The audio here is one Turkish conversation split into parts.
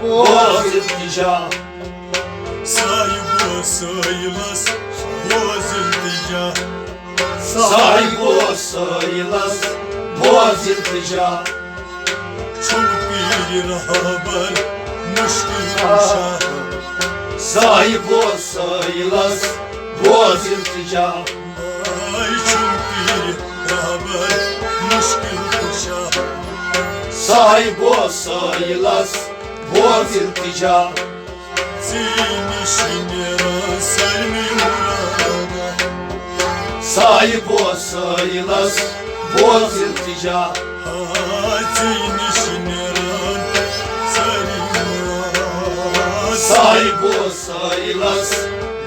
Boz iltica, Sahibi sayılas boz iltica. sahip o sayılas boz iltica. Çok bir haber müşkül kuşa. Sahip o sayılas boz iltica. Ay çok bir haber müşkül kuşa. Sahip o sayılas boz iltica. Senin işine sermi murada. Sahip o sayılas boz iltica. Senin işine sermi murada. Sahip o sayılas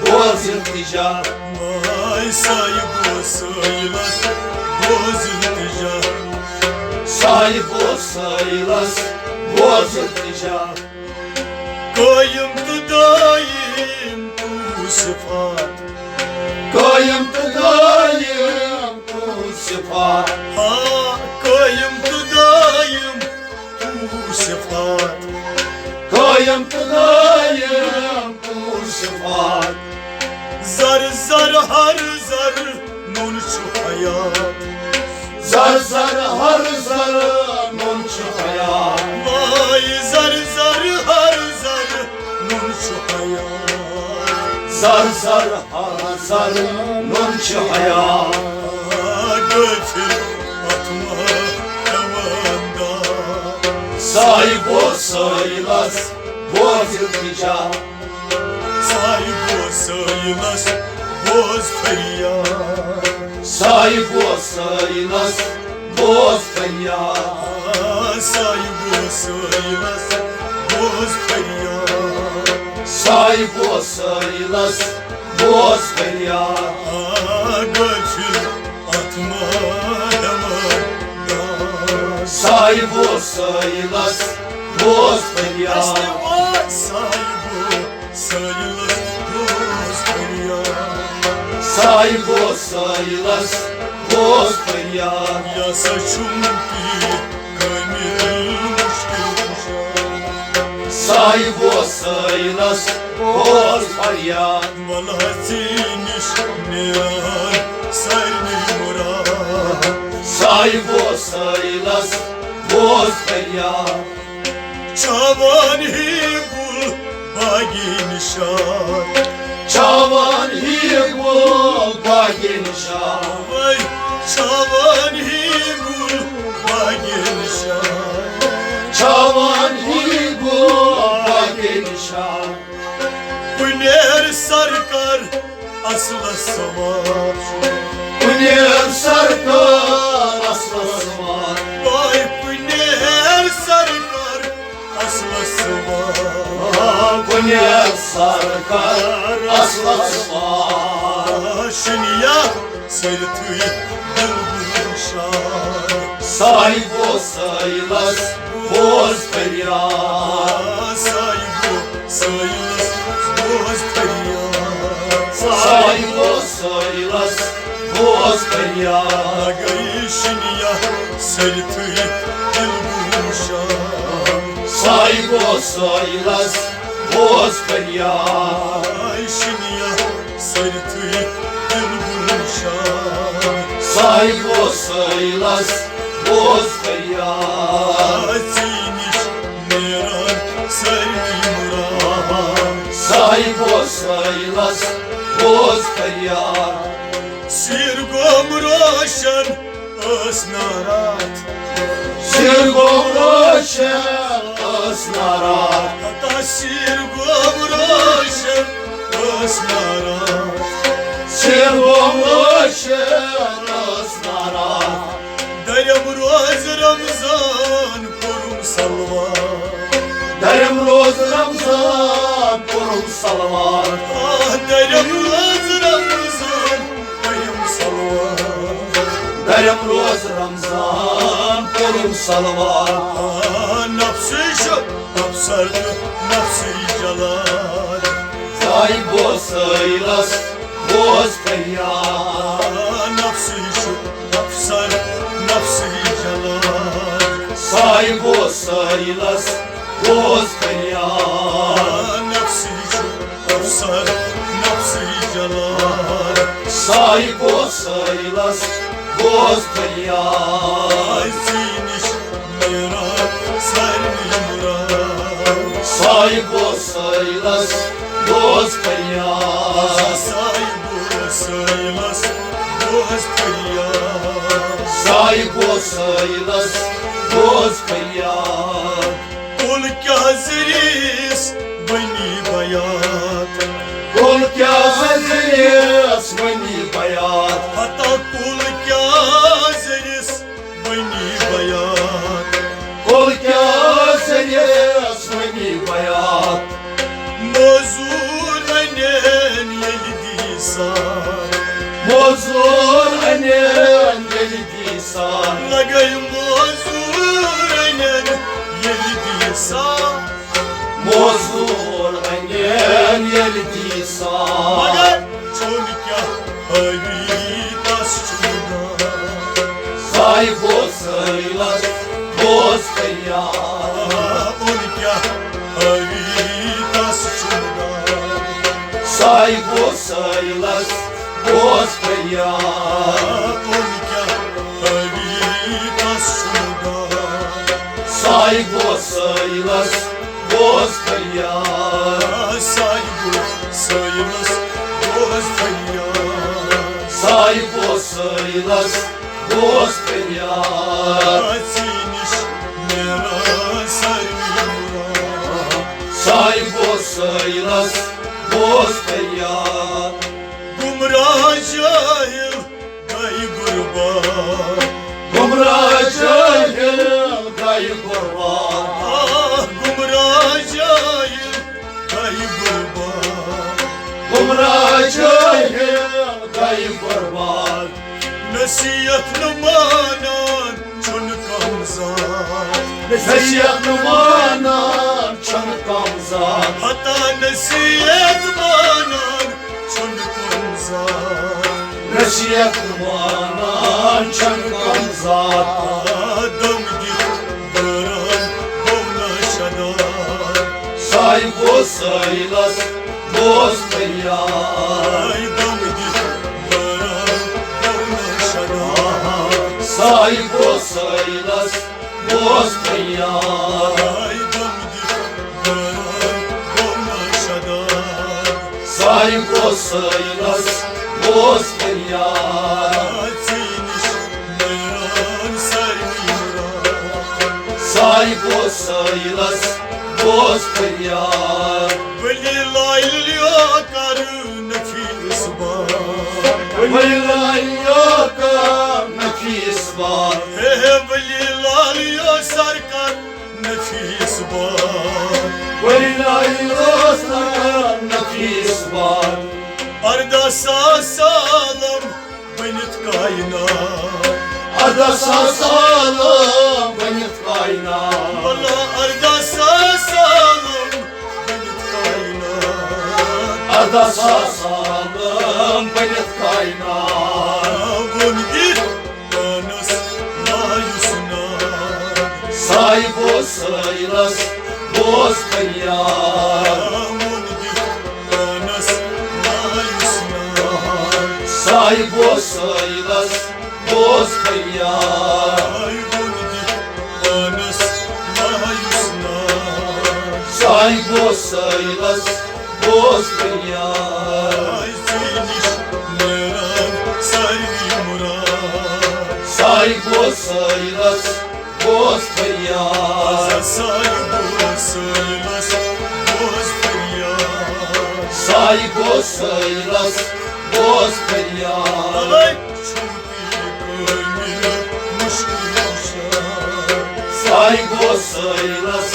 boz iltica. Ay sahibi sayılas boz iltica. Sahip o sayılas boz iltica. Kayımdı daim bu sıfat. Kayımdı daim bu sıfat. Ha kayımdı daim bu sıfat. Kayımdı daim bu sıfat. Zar zar har zar nun şu hayat. Zar zar har zar nun şu hayat. Vay zar zar har zar nun şu hayat. Zar zar har zar nun şu hayat. Götür atma tavanda. Sahip o sayılas boz iltica. Sahip o sayılas boz feryat. Sahip o sayılas boz feryat. Sahip o sayılas boz feryat. Sahip o sayılas boz feryat. Götür atma damanda. Sahip o sayılas boz feryat. İşte o sahip o sayılas boz feryat. Sahip o sayılas boz feryat. Ya saçım bir kaymış kuşa. Sahip o sayılas boz feryat. Valatin işniran serni murat. Sahip o sayılas boz feryat. Çavan hibul bagin şah. Çavan hibul bagin şah. Vay çavan hibul bagin şah. Çavan hibul bagin şah. Güner sarkar asla savaş. Güner sarkar aslasım var. Vay güner sarkar asla savaş. Güner sarkar aslasım var. Şinya sertüy bulgur şah. Sahip o sayılas boz feryat. Sahibi sayılas boz feryat. Sahip o sayılas boz feryat. Agayşinya sertüy bulgur şah. Sahip o sayılas boz feryat. Ayşinya sertüy bulgur şah. Sahip o sayılas boz feryat. Atiniş meran sermi murat. Sahip o sayılas boz feryat. Sirgom roşan asnarat. Sirgom roşen asnarat. Ata sirgom roşan asnarat. Sirgom roşen asnarat. Dayam roz Ramazan korum salvat. Derim roz Ramazan korum salvat. Ah dayam roz Ramazan korum salvat. Derim roz Ramazan korum salvat. Ah nafsı şap nafsardı nafsı jalal. Sahip o sayılas boz feryat. Ah nafsı şap nafsar nafsı jalal. Sahip o sayılas boz feryat. Sahip olsaylas dost feryat Siniş merak sarmi murat Sahip olsaylas dost feryat Sahip olsaylas dost feryat Sahip olsaylas dost feryat Kul kâziris bani bayat Kul kâziris bani bayat Hatta kul kâziris bani bayat Kul kâziris bani bayat Mozur anen yeldisar Mozur anen yeldisan Lagay mozur anen yeldisar Mozur anen yeldisan Magar çolka havitas çuna Sahip olsaylar dost feryat Olka havitas çuna Sahip olsaylar dost feryat Olka havitas çuna Sahip olsaylar dost feryat Saygı sayılmaz dost feryat Sahip olsaylar dost feryat Siniş mera sarmıyor Sahip olsaylar dost feryat Gumrah cahil gay gurban Gumrah cahil gay kurban Ah gumrah cahil gay gurban Gumrah cahil gay kurban Nasihat numanan çun kamzan Nasihat numanan çan kamzan Hatta nasihat numanan çun kamzan Nasihat numanan çan kamzan Adam git varan bovna şadan Sahip olsaylar dost feryat Adam git varan bovna şadan Sahip olsaylar dost feryat Adam git varan bovna şadan Sahip olsaylar dost feryat Siniş meran sarmıyor Sahip olsaylar dost feryat Veli laylıyor karı nefis var Vallahi yakam nefis var Veli laylıyor sarkar nefis var Vallahi yakam nefis var Arda sağ sağlam benit kaynar Arda sağlam benit kaynar Valla arda sağ sağlam benit kaynar Arda sağlam benit kaynar Avun git banas layusuna Sahip olsaylar dost feryat Avun git banas layusuna Sahip olsaylar dost feryat Avun git banas layusuna Sahip olsaylar dost feryat Ay siniş meran sarvi murat Sahip olsaylar dost feryat Sahip olsaylas dost feryat Sahip olsaylar dost feryat Alay çünkü gönlü muşkul uşak Sahip olsaylar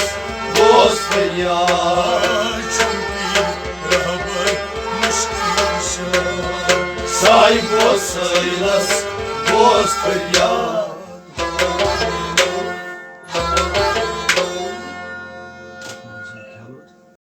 dost feryat Çünkü rahbar muşkul uşak Sahip olsaylar dost feryat